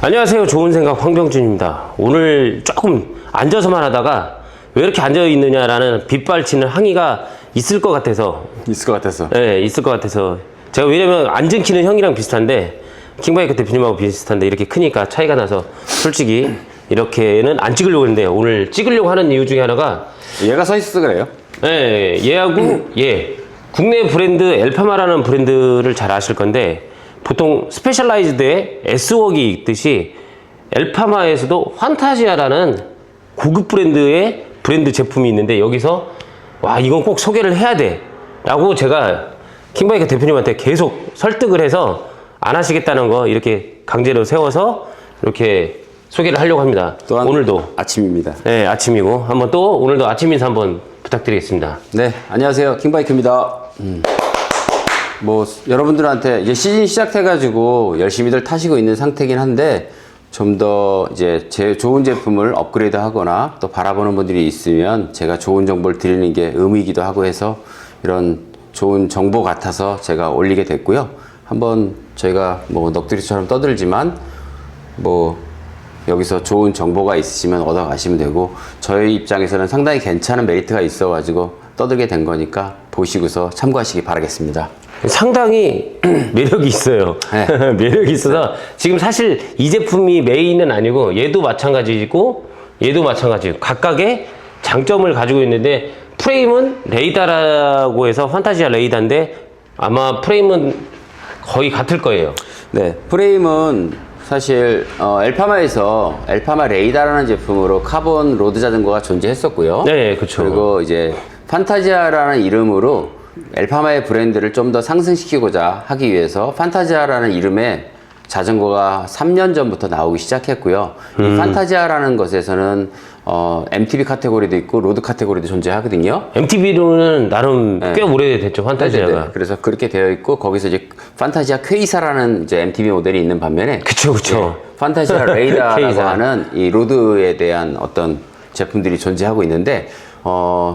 안녕하세요. 좋은 생각 황병준입니다. 오늘 조금 앉아서만 하다가 왜 이렇게 앉아 있느냐라는 빗발치는 항의가 있을 것 같아서. 네, 있을 것 같아서. 제가 왜냐면 앉은 키는 형이랑 비슷한데 킹바이크 대표님하고 비슷한데 이렇게 크니까 차이가 나서 솔직히 이렇게는 안 찍으려고 했는데 오늘 찍으려고 하는 이유 중에 하나가 얘가 서 있어서 그래요? 네, 얘하고 얘 국내 브랜드 엘파마라는 브랜드를 잘 아실 건데 보통 스페셜라이즈드의 S웍이 있듯이 엘파마에서도 환타지아라는 고급 브랜드의 브랜드 제품이 있는데 여기서 와 이건 꼭 소개를 해야 돼 라고 제가 킹바이크 대표님한테 계속 설득을 해서 안 하시겠다는 거 이렇게 강제로 세워서 이렇게 소개를 하려고 합니다. 또한 오늘도 아침입니다. 네, 아침이고 한번 또 오늘도 아침 인사 한번 부탁드리겠습니다. 네, 안녕하세요. 킹바이크입니다. 뭐 여러분들한테 이제 시즌 시작해가지고 열심히들 타시고 있는 상태긴 한데 좀 더 이제 제 좋은 제품을 업그레이드하거나 또 바라보는 분들이 있으면 제가 좋은 정보를 드리는 게 의미이기도 하고 해서 이런 좋은 정보 같아서 제가 올리게 됐고요. 한번 저희가 뭐 넋두리처럼 떠들지만 뭐 여기서 좋은 정보가 있으시면 얻어가시면 되고 저희 입장에서는 상당히 괜찮은 메리트가 있어가지고 떠들게 된 거니까 보시고서 참고하시기 바라겠습니다. 상당히 매력이 있어요. 네. 매력이 있어서 지금 사실 이 제품이 메인은 아니고 얘도 마찬가지고 얘도 마찬가지고 각각의 장점을 가지고 있는데 프레임은 레이다라고 해서 판타지아 레이다인데 아마 프레임은 거의 같을 거예요. 네, 프레임은 사실 엘파마에서 엘파마 레이다라는 제품으로 카본 로드 자전거가 존재했었고요. 네, 그렇죠. 그리고 이제 판타지아라는 이름으로 엘파마의 브랜드를 좀 더 상승시키고자 하기 위해서 판타지아라는 이름의 자전거가 3년 전부터 나오기 시작했고요. 이 판타지아라는 것에서는 MTB 카테고리도 있고 로드 카테고리도 존재하거든요. MTB로는 나름 꽤 오래됐죠, 판타지아가. 네네네. 그래서 그렇게 되어 있고 거기서 이제 판타지아 퀘이사라는 이제 MTB 모델이 있는 반면에 그쵸. 예, 판타지아 레이다라고 퀘이사. 하는 이 로드에 대한 어떤 제품들이 존재하고 있는데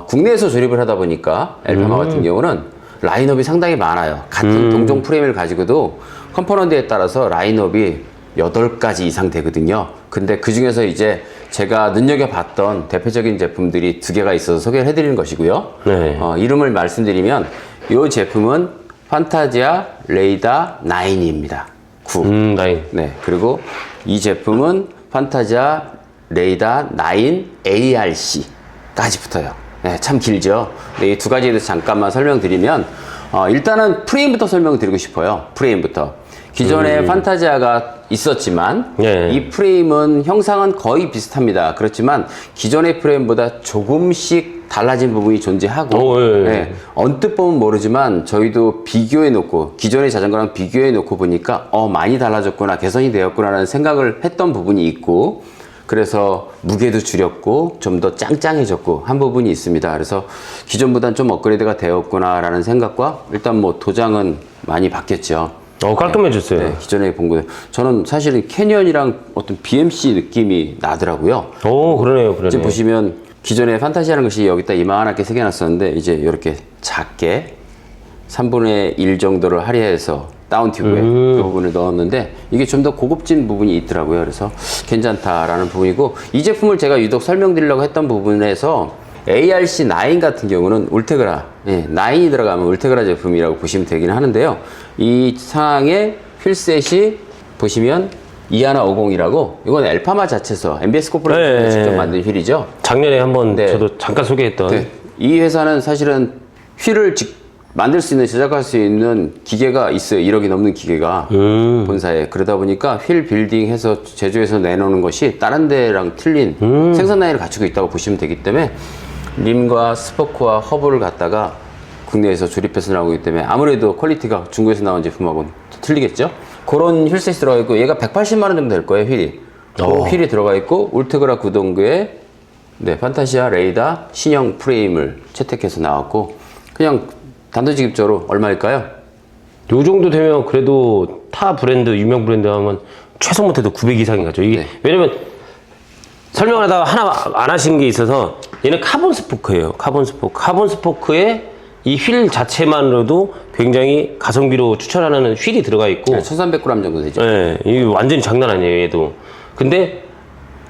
국내에서 조립을 하다 보니까 엘파마 같은 경우는 라인업이 상당히 많아요. 같은 동종 프레임을 가지고도 컴포넌트에 따라서 라인업이 8가지 이상 되거든요. 근데 그 중에서 이제 제가 눈여겨봤던 대표적인 제품들이 2개가 있어서 소개를 해드리는 것이고요. 네. 이름을 말씀드리면 이 제품은 판타지아 레이다 9입니다. 9. 나인. 네. 그리고 이 제품은 판타지아 레이다 9 ARC까지 붙어요. 네, 참 길죠. 네, 이 2가지에 대해서 잠깐만 설명드리면 일단은 프레임부터 설명드리고 싶어요. 프레임부터. 기존에 판타지아가 있었지만 네. 이 프레임은 형상은 거의 비슷합니다. 그렇지만 기존의 프레임보다 조금씩 달라진 부분이 존재하고 네, 언뜻 보면 모르지만 저희도 비교해 놓고 기존의 자전거랑 비교해 놓고 보니까 많이 달라졌구나, 개선이 되었구나 라는 생각을 했던 부분이 있고, 그래서 무게도 줄였고 좀 더 짱짱해졌고 한 부분이 있습니다. 그래서 기존보다는 좀 업그레이드가 되었구나 라는 생각과 일단 뭐 도장은 많이 바뀌었죠. 깔끔해졌어요. 네, 기존에 본 거예요. 저는 사실은 캐니언이랑 어떤 BMC 느낌이 나더라고요. 그러네요. 이제 보시면 기존에 판타지아라는 것이 여기다 이만하게 새겨놨었는데 이제 이렇게 작게 3분의 1 정도를 할애해서 다운 튜브에 그 부분을 넣었는데 이게 좀 더 고급진 부분이 있더라고요. 그래서 괜찮다라는 부분이고, 이 제품을 제가 유독 설명드리려고 했던 부분에서 ARC9 같은 경우는 울테그라, 9이 들어가면 울테그라 제품이라고 보시면 되긴 하는데요. 이 상황의 휠셋이 보시면 이하나 50이라고, 이건 엘파마 자체에서 MBS 코퍼레이션이 직접 만든 휠이죠. 작년에 한번 네. 저도 잠깐 소개했던. 네. 이 회사는 사실은 휠을 만들 수 있는, 제작할 수 있는 기계가 있어요. 1억이 넘는 기계가 본사에. 그러다 보니까 휠 빌딩해서 제조해서 내놓는 것이 다른 데랑 틀린 생산 라인을 갖추고 있다고 보시면 되기 때문에 림과 스포크와 허브를 갖다가 국내에서 조립해서 나오기 때문에 아무래도 퀄리티가 중국에서 나온 제품하고는 틀리겠죠. 그런 휠셋이 들어가 있고 얘가 180만 원 정도 될 거예요. 휠이. 그 휠이 들어가 있고 울트그라 구동구에 판타지아 레이다 신형 프레임을 채택해서 나왔고, 그냥 단도직입적으로 얼마일까요? 요 정도 되면 그래도 타 브랜드, 유명 브랜드 하면 최소 못해도 900 이상이 가죠. 이게 왜냐면 설명하다가 하나 안 하신 게 있어서 얘는 카본 스포크예요. 카본 스포크. 카본 스포크에 이 휠 자체만으로도 굉장히 가성비로 추천하는 휠이 들어가 있고 1300g 정도 되죠. 예, 이게 완전히 장난 아니에요, 얘도. 근데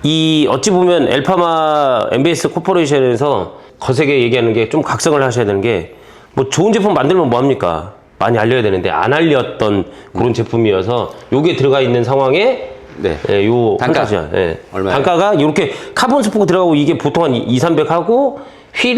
이 어찌 보면 엘파마 MBS 코퍼레이션에서 거세게 얘기하는 게 좀 각성을 하셔야 되는 게 뭐 좋은 제품 만들면 뭐합니까? 많이 알려야 되는데 안 알렸던 그런 제품이어서 요게 들어가 있는 상황에 네. 예, 요 단가. 판타지아, 예. 얼마예요? 단가가 이렇게 카본 스포크 들어가고 이게 보통 한 2, 300 하고 휠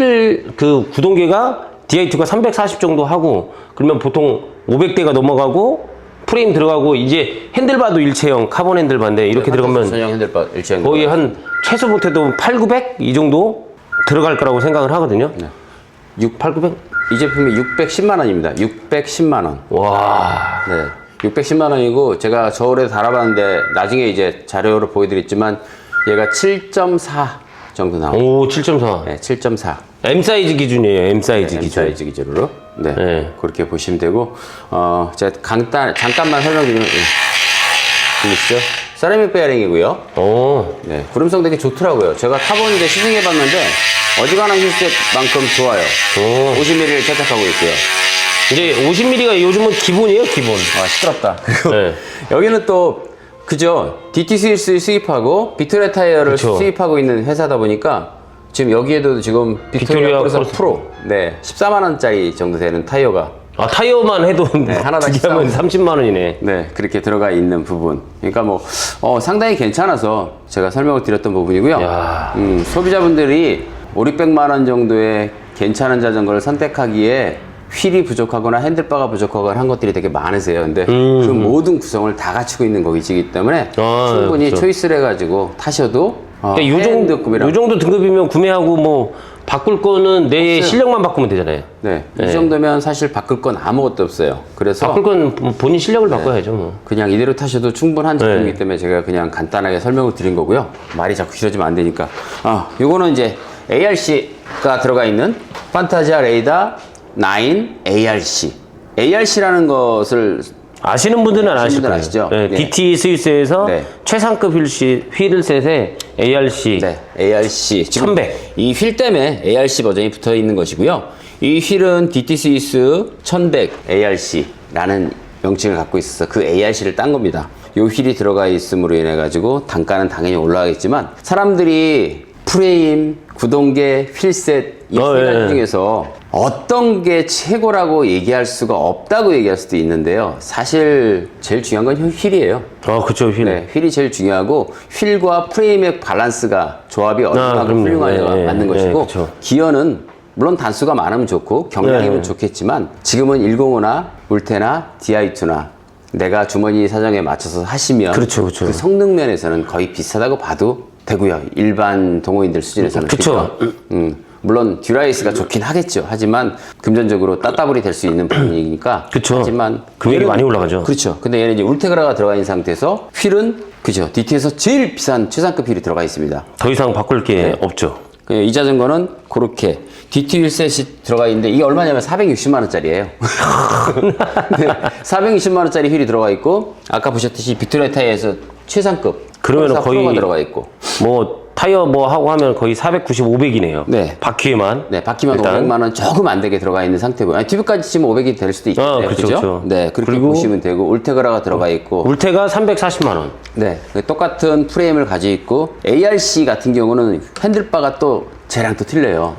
그 구동계가 DI2가 340 정도 하고 그러면 보통 500대가 넘어가고 프레임 들어가고 이제 핸들바도 일체형 카본 핸들바인데 이렇게 들어가면 전용 핸들바 일체형 거의 한 최소 못해도 8, 900 이 정도 들어갈 거라고 생각을 하거든요. 네. 8, 900? 이 제품이 610만 원입니다. 610만 원. 와. 네. 610만 원이고 제가 저울에 달아봤는데 나중에 이제 자료로 보여드렸지만 얘가 7.4 정도 나와요. 오, 7.4. 네, 7.4. M 사이즈 기준이에요. M 사이즈 기준. 사이즈 기준으로. 네. 네. 그렇게 보시면 되고 제가 잠깐만 설명드리면 보이시죠? 세라믹 베어링이고요. 오. 네. 구름성 되게 좋더라고요. 제가 타보는데 시승해봤는데 어지간한 힐셋만큼 좋아요. 오. 50mm를 채택하고 있고요. 이제 50mm가 요즘은 기본이에요, 기본. 아, 시끄럽다. 네. 여기는 또 그죠? DTC를 수입하고 빅토리아 타이어를 그쵸. 수입하고 있는 회사다 보니까 지금 여기에도 지금 빅토리아 크로스 프로 14만 원짜리 정도 되는 타이어가 아, 타이어만 해도 하나당 두개 하면 30만 원이네. 네, 그렇게 들어가 있는 부분. 그러니까 뭐 상당히 괜찮아서 제가 설명을 드렸던 부분이고요. 야. 소비자분들이 5, 600만 원 정도의 괜찮은 자전거를 선택하기에 휠이 부족하거나 핸들바가 부족하거나 한 것들이 되게 많으세요. 근데 그 모든 구성을 다 갖추고 있는 거이기 때문에 충분히 그렇죠. 초이스를 해가지고 타셔도 그러니까 요 정도 등급이면 구매하고 뭐 바꿀 거는 내 실력만 바꾸면 되잖아요. 네, 이 정도면 사실 바꿀 건 아무것도 없어요. 그래서 바꿀 건 본인 실력을 바꿔야죠. 뭐. 그냥 이대로 타셔도 충분한 제품이기 때문에 제가 그냥 간단하게 설명을 드린 거고요. 말이 자꾸 길어지면 안 되니까. 요거는 이제 ARC가 들어가 있는 판타지아 레이더 9 ARC. ARC라는 것을 아시는 분들은 아실 거예요. 아시죠? 네, 네. DT 스위스에서 네. 최상급 휠셋에 ARC 네, ARC. 지금 1100. 이 휠 때문에 ARC 버전이 붙어 있는 것이고요. 이 휠은 DT 스위스 1100 ARC라는 명칭을 갖고 있어서 그 ARC를 딴 겁니다. 이 휠이 들어가 있음으로 인해 가지고 단가는 당연히 올라가겠지만 사람들이 프레임, 구동계, 휠셋 이 세 가지 예. 중에서 어떤 게 최고라고 얘기할 수가 없다고 얘기할 수도 있는데요. 사실 제일 중요한 건 휠이에요. 그쵸, 휠. 네, 휠이 제일 중요하고 휠과 프레임의 밸런스가 조합이 얼마나 그럼요. 훌륭하냐가 네, 맞는 네, 것이고 그쵸. 기어는 물론 단수가 많으면 좋고 경량이면 네. 좋겠지만 지금은 105나 울테나 DI2나 내가 주머니 사정에 맞춰서 하시면 그렇죠, 그렇죠. 그 성능 면에서는 거의 비슷하다고 봐도 되고요. 일반 동호인들 수준에서는. 그쵸. 그러니까, 물론 듀라이스가 좋긴 하겠죠. 하지만 금전적으로 따따블이 될 수 있는 부분이니까. 그쵸. 하지만 금액이 얘는- 많이 올라가죠. 그렇죠. 근데 얘는 이제 울테그라가 들어가 있는 상태에서 휠은 그죠. DT에서 제일 비싼 최상급 휠이 들어가 있습니다. 더 이상 바꿀 게 네. 없죠. 이 자전거는 그렇게 DT 휠셋이 들어가 있는데 이게 얼마냐면 460만 원짜리예요. 네, 460만 원짜리 휠이 들어가 있고 아까 보셨듯이 빅토리아 타이어에서 최상급 그러면은 폴사 거의 프로가 들어가 있고 뭐 타이어 뭐 하고 하면 거의 490, 500이네요. 네. 바퀴에만. 네, 바퀴만 일단. 500만 원 조금 안 되게 들어가 있는 상태고요. 아니, 튜브까지 치면 500이 될 수도 있겠네요. 그렇죠, 그죠? 그렇죠. 네, 그렇게 그리고 보시면 되고 울테그라가 들어가 있고 울테가 340만 원. 네, 똑같은 프레임을 가지고 있고 ARC 같은 경우는 핸들바가 또 쟤랑 또 틀려요.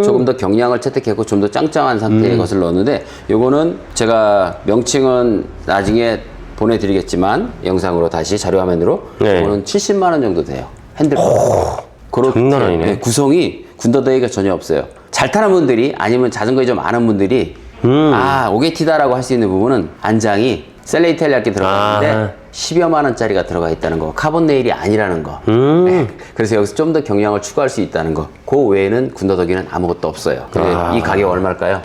조금 더 경량을 채택했고 좀 더 짱짱한 상태의 것을 넣었는데 요거는 제가 명칭은 나중에 보내드리겠지만 영상으로 다시 자료화면으로 네. 요거는 70만 원 정도 돼요. 핸들바. 그렇게 장난 아니네. 구성이 군더더기가 전혀 없어요. 잘 타는 분들이 아니면 자전거에 좀 아는 분들이 오게티다라고 할 수 있는 부분은 안장이 셀레 이탈리아께 들어가는데 10여만 원짜리가 들어가 있다는 거. 카본 네일이 아니라는 거. 네. 그래서 여기서 좀 더 경량을 추가할 수 있다는 거. 그 외에는 군더더기는 아무것도 없어요. 근데 이 가격 얼마일까요?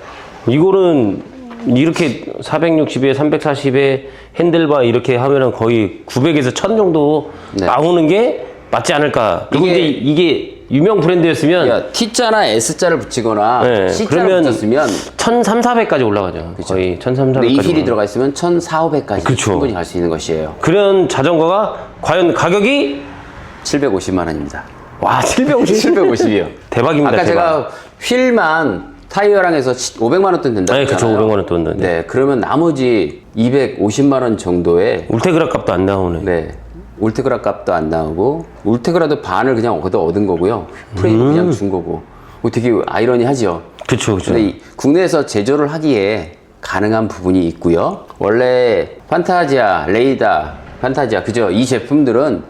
이거는 이렇게 460에 340에 핸들바 이렇게 하면은 거의 900에서 1000 정도 네. 나오는 게 맞지 않을까. 그리고 이게- 이제 이게 유명 브랜드였으면 야, T자나 S자를 붙이거나 네, C자를 그러면 붙였으면 1300까지 올라가죠. 거의 1300까지. 근데 이 휠이 들어가 있으면 1400까지 그쵸. 충분히 갈 수 있는 것이에요. 그런 자전거가 과연 가격이 750만 원입니다. 와 750. 750이요. 대박입니다. 아까 대박. 제가 휠만 타이어랑 해서 500만 원 돈 된다고 네, 그쵸. 했잖아요. 500만 원 돈. 네. 네, 그러면 나머지 250만 원 정도의 울테그라 값도 안 나오네. 네. 울테그라 값도 안 나오고 울테그라도 반을 그냥 얻은 거고요. 프레임 그냥 준 거고. 되게 아이러니하죠. 그쵸. 근데 이 국내에서 제조를 하기에 가능한 부분이 있고요. 원래 판타지아, 레이다, 판타지아 그죠? 이 제품들은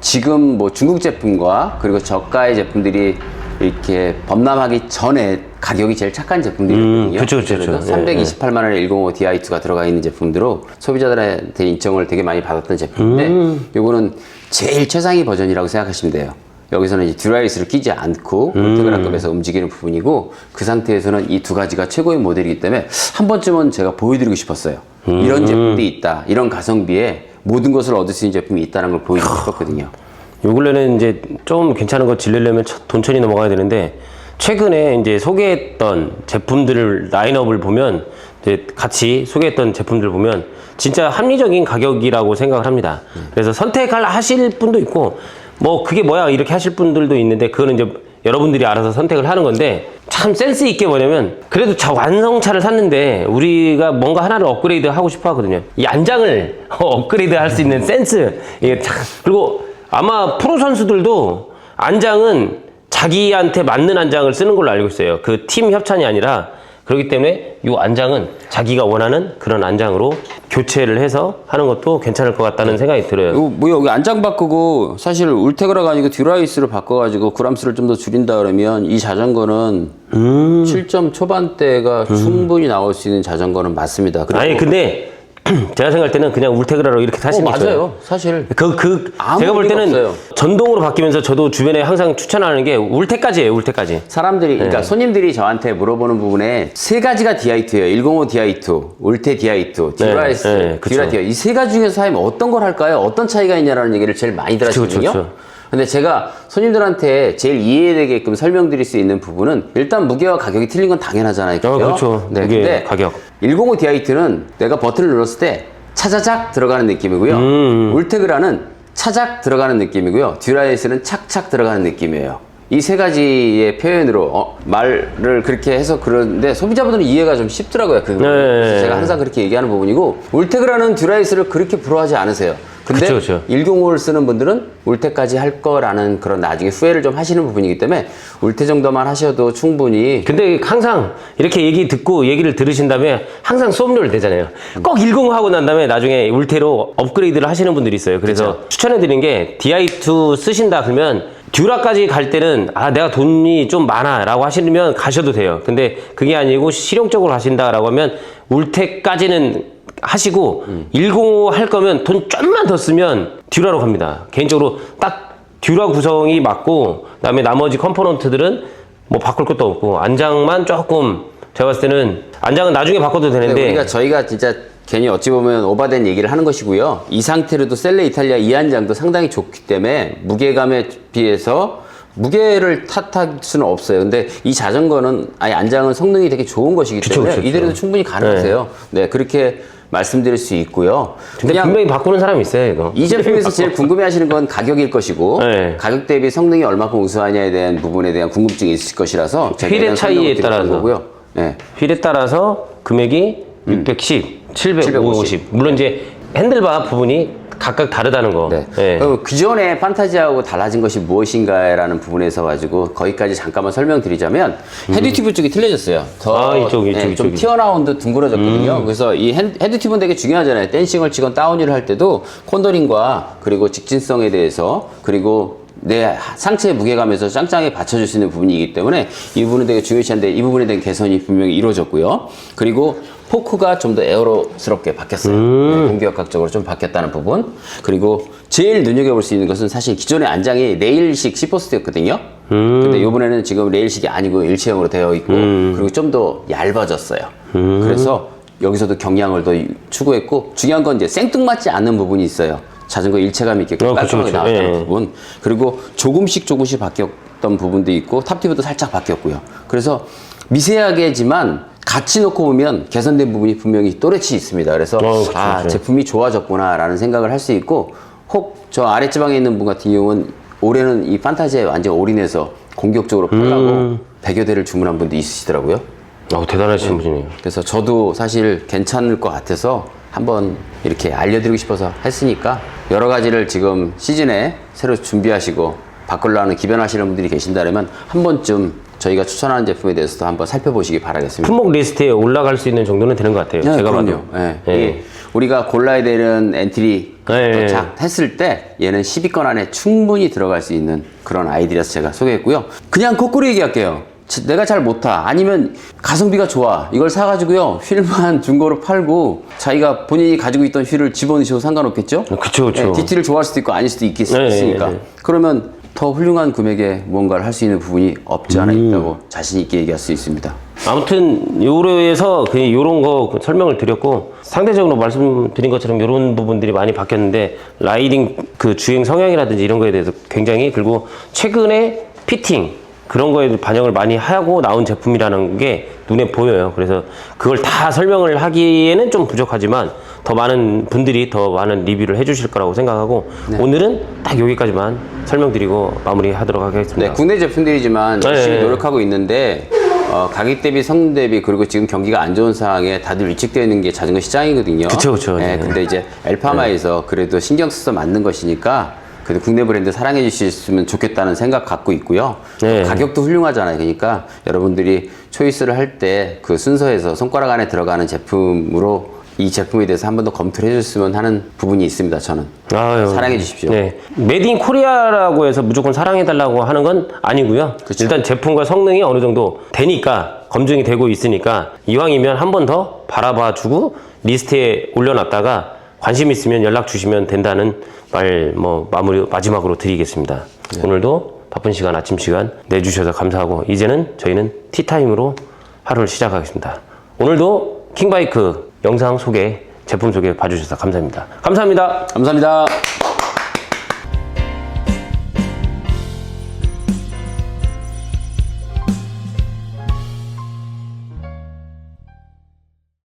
지금 뭐 중국 제품과 그리고 저가의 제품들이 이렇게 범람하기 전에 가격이 제일 착한 제품들이거든요. 그쵸. 328만 원에 105 Di2가 들어가 있는 제품들로 소비자들한테 인정을 되게 많이 받았던 제품인데 요거는 제일 최상위 버전이라고 생각하시면 돼요. 여기서는 이제 듀라이스를 끼지 않고 울테그라급에서 움직이는 부분이고 그 상태에서는 이 두 가지가 최고의 모델이기 때문에 한 번쯤은 제가 보여드리고 싶었어요. 이런 제품도 있다. 이런 가성비에 모든 것을 얻을 수 있는 제품이 있다는 걸 보여드리고 싶었거든요. 요 근래는 이제 좀 괜찮은 거 질르려면 돈천이 넘어가야 되는데 최근에 이제 소개했던 제품들을 라인업을 보면 이제 같이 소개했던 제품들 보면 진짜 합리적인 가격이라고 생각을 합니다. 그래서 선택을 하실 분도 있고 뭐 그게 뭐야 이렇게 하실 분들도 있는데 그거는 이제 여러분들이 알아서 선택을 하는 건데 참 센스 있게 뭐냐면 그래도 완성차를 샀는데 우리가 뭔가 하나를 업그레이드 하고 싶어 하거든요. 이 안장을 업그레이드 할 수 있는 센스 이게 참 그리고 아마 프로 선수들도 안장은 자기한테 맞는 안장을 쓰는 걸로 알고 있어요. 그 팀 협찬이 아니라 그렇기 때문에 이 안장은 자기가 원하는 그런 안장으로 교체를 해서 하는 것도 괜찮을 것 같다는 생각이 들어요. 뭐 여기 안장 바꾸고 사실 울테그라가 아니고 듀라이스로 바꿔가지고 그람수를 좀 더 줄인다 그러면 이 자전거는 7점 초반대가 충분히 나올 수 있는 자전거는 맞습니다. 아니 근데 제가 생각할 때는 그냥 울테그라로 이렇게 타시는 게 좋아요. 맞아요. 사실 제가 볼 무리가 때는 없어요. 전동으로 바뀌면서 저도 주변에 항상 추천하는 게 울테까지예요. 울테까지. 사람들이 그러니까 손님들이 저한테 물어보는 부분에 세 가지가 Di2예요. 105 Di2, 울테 Di2, 듀라이스, 그쵸. 듀라 Di2. 이 세 가지 중에서 하면 어떤 걸 할까요? 어떤 차이가 있냐라는 얘기를 제일 많이 들으시거든요. 그쵸. 근데 제가 손님들한테 제일 이해되게끔 설명드릴 수 있는 부분은 일단 무게와 가격이 틀린 건 당연하잖아요. 그죠? 그렇죠. 네, 무게, 근데 가격. 105 Di2는 내가 버튼을 눌렀을 때 차자작 들어가는 느낌이고요. 울테그라는 차작 들어가는 느낌이고요. 듀라이스는 착착 들어가는 느낌이에요. 이 세 가지의 표현으로 말을 그렇게 해서 그러는데 소비자분들은 이해가 좀 쉽더라고요. 그래서 제가 항상 그렇게 얘기하는 부분이고 울테그라는 듀라이스를 그렇게 부러워하지 않으세요. 근데 그쵸. 105를 쓰는 분들은 울테까지 할 거라는 그런 나중에 후회를 좀 하시는 부분이기 때문에 울테 정도만 하셔도 충분히. 근데 항상 이렇게 얘기를 들으신 다음에 항상 수업료를 내잖아요. 꼭 105 하고 난 다음에 나중에 울테로 업그레이드를 하시는 분들이 있어요. 그래서 추천해드린 게 Di2 쓰신다 그러면 듀라까지 갈 때는 내가 돈이 좀 많아 라고 하시면 가셔도 돼요. 근데 그게 아니고 실용적으로 가신다 라고 하면 울테까지는 하시고 105 할 거면 돈 좀만 더 쓰면 듀라로 갑니다. 개인적으로 딱 듀라 구성이 맞고 그다음에 나머지 컴포넌트들은 뭐 바꿀 것도 없고 안장만 조금 제가 봤을 때는 안장은 나중에 바꿔도 되는데 저희가 진짜 괜히 어찌 보면 오바된 얘기를 하는 것이고요. 이 상태로도 셀레 이탈리아 이 안장도 상당히 좋기 때문에 무게감에 비해서 무게를 탓할 수는 없어요. 근데 이 자전거는 아예 안장은 성능이 되게 좋은 것이기 때문에 그쵸. 이대로도 충분히 가능하세요. 네, 그렇게 말씀드릴 수 있고요. 근데 그냥 분명히 바꾸는 사람이 있어요, 이거. 이 제품에서 제일 궁금해하시는 건 가격일 것이고 네. 가격 대비 성능이 얼마큼 우수하냐에 대한 부분에 대한 궁금증이 있을 것이라서 제가 휠의 이런 설명을 차이에 드릴 따라서. 거고요. 네. 휠에 따라서 금액이 610, 750. 물론 이제 핸들바 부분이 각각 다르다는 거. 네. 예. 그 전에 판타지하고 달라진 것이 무엇인가라는 부분에서 가지고 거기까지 잠깐만 설명드리자면 헤드튜브 쪽이 틀려졌어요. 이쪽. 좀 튀어나온 듯 둥그러졌거든요. 그래서 이 헤드튜브는 되게 중요하잖아요. 댄싱을 치건 다운힐을 할 때도 콘더링과 그리고 직진성에 대해서 그리고 내 상체의 무게감에서 짱짱하게 받쳐줄 수 있는 부분이기 때문에 이 부분은 되게 중요시한데 이 부분에 대한 개선이 분명히 이루어졌고요. 그리고 포크가 좀 더 에어로스럽게 바뀌었어요. 네, 공기역학적으로 좀 바뀌었다는 부분. 그리고 제일 눈여겨볼 수 있는 것은 사실 기존의 안장이 레일식 시포스트였거든요. 근데 이번에는 지금 레일식이 아니고 일체형으로 되어 있고 그리고 좀 더 얇아졌어요. 그래서 여기서도 경량을 더 추구했고 중요한 건 이제 생뚱맞지 않는 부분이 있어요. 자전거 일체감 있게 깔끔하게 나왔다는 부분. 그리고 조금씩 바뀌었던 부분도 있고 탑티브도 살짝 바뀌었고요. 그래서 미세하게지만 같이 놓고 보면 개선된 부분이 분명히 또렷이 있습니다. 그래서 제품이 좋아졌구나라는 생각을 할 수 있고 혹 저 아랫지방에 있는 분 같은 경우는 올해는 이 판타지에 완전 올인해서 공격적으로 팔라고 100여 대를 주문한 분도 있으시더라고요. 대단하신 분이네요. 그래서 저도 사실 괜찮을 것 같아서 한번 이렇게 알려드리고 싶어서 했으니까 여러 가지를 지금 시즌에 새로 준비하시고 바꾸려 하는 기변하시는 분들이 계신다면 한 번쯤 저희가 추천하는 제품에 대해서도 한번 살펴보시기 바라겠습니다. 품목 리스트에 올라갈 수 있는 정도는 되는 것 같아요. 제가 봐도. 네. 이게 우리가 골라야 되는 엔트리 네. 도착했을 때 얘는 10위권 안에 충분히 들어갈 수 있는 그런 아이디라서 제가 소개했고요. 그냥 거꾸로 얘기할게요. 내가 잘 못타 아니면 가성비가 좋아 이걸 사가지고요 휠만 중고로 팔고 자기가 본인이 가지고 있던 휠을 집어넣으셔도 상관없겠죠? 그쵸. 네, DT를 좋아할 수도 있고 아닐 수도 있으니까 그러면 더 훌륭한 금액에 무언가를 할 수 있는 부분이 없지 않아 있다고 자신 있게 얘기할 수 있습니다. 아무튼 요로에서 요런 거 설명을 드렸고 상대적으로 말씀드린 것처럼 요런 부분들이 많이 바뀌었는데 라이딩 그 주행 성향이라든지 이런 거에 대해서 굉장히 그리고 최근에 피팅 그런 거에 반영을 많이 하고 나온 제품이라는 게 눈에 보여요. 그래서 그걸 다 설명을 하기에는 좀 부족하지만 더 많은 분들이 더 많은 리뷰를 해주실 거라고 생각하고 오늘은 딱 여기까지만 설명드리고 마무리하도록 하겠습니다. 네, 국내 제품들이지만 열심히 노력하고 있는데 가격 대비 성능 대비 그리고 지금 경기가 안 좋은 상황에 다들 위축되어 있는 게 자전거 시장이거든요. 그쵸. 네, 근데 이제 엘파마에서 그래도 신경 써서 만든 것이니까 그래도 국내 브랜드 사랑해 주셨으면 좋겠다는 생각 갖고 있고요. 가격도 훌륭하잖아요. 그러니까 여러분들이 초이스를 할 때 그 순서에서 손가락 안에 들어가는 제품으로 이 제품에 대해서 한 번 더 검토를 해줬으면 하는 부분이 있습니다. 저는 사랑해 주십시오. 네. 메드 인 코리아라고 해서 무조건 사랑해달라고 하는 건 아니고요. 그쵸. 일단 제품과 성능이 어느 정도 되니까 검증이 되고 있으니까 이왕이면 한 번 더 바라봐주고 리스트에 올려놨다가 관심 있으면 연락 주시면 된다는 말 마지막으로 드리겠습니다. 오늘도 바쁜 시간 아침 시간 내주셔서 감사하고 이제는 저희는 티타임으로 하루를 시작하겠습니다. 오늘도 킹바이크 영상 소개 제품 소개 봐주셔서 감사합니다. 감사합니다. 감사합니다.